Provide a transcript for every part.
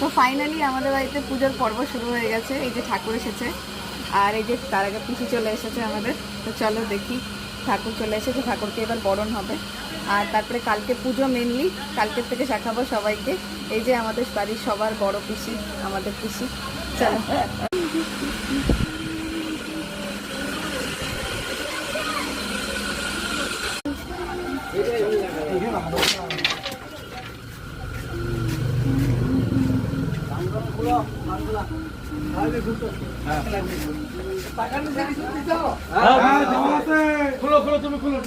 তো ফাইনালি আমাদের বাড়িতে পুজোর পর্ব শুরু হয়ে গেছে। এই যে ঠাকুর এসেছে, আর এই যে তার আগে পিসি চলে এসেছে আমাদের। তো চলো দেখি, ঠাকুর চলে এসেছে, ঠাকুরকে এবার বরণ হবে। আর তারপরে কালকে পুজো, মেনলি কালকের থেকে শেখাবো সবাইকে। এই যে আমাদের বাড়ির সবার বড় পিসি, আমাদের পিসি। চলো খুলো খুলো তুমি খুলো।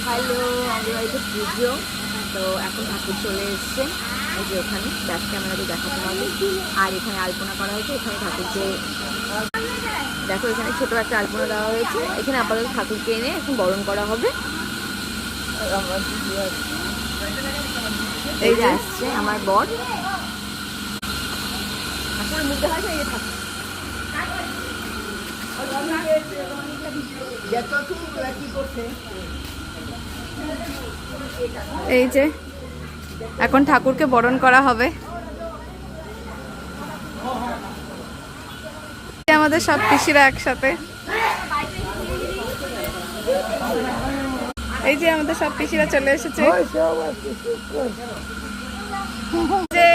হ্যালো, আমাদের বাড়িতে পুজো। তো এখন ঠাকুর চলে এসছে, এই যে ওখানে ব্যাক ক্যামেরাতে দেখাতে হবে। আর এখানে আলপনা করা হয়েছে, এখানে ঠাকুরকে দেখো, এখানে ছোট একটা আলপনা দেওয়া হয়েছে। এখানে আপাতত ঠাকুরকে এনে এখন বরণ করা হবে। এই যে আসছে আমার বর। আসলে মুখে হয় না, এই ঠাকুর এই যে এখন ঠাকুরকে বরণ করা হবে। আমাদের সব পিসিরা একসাথে, এই যে আমাদের সব পিসিরা চলে এসেছে। যে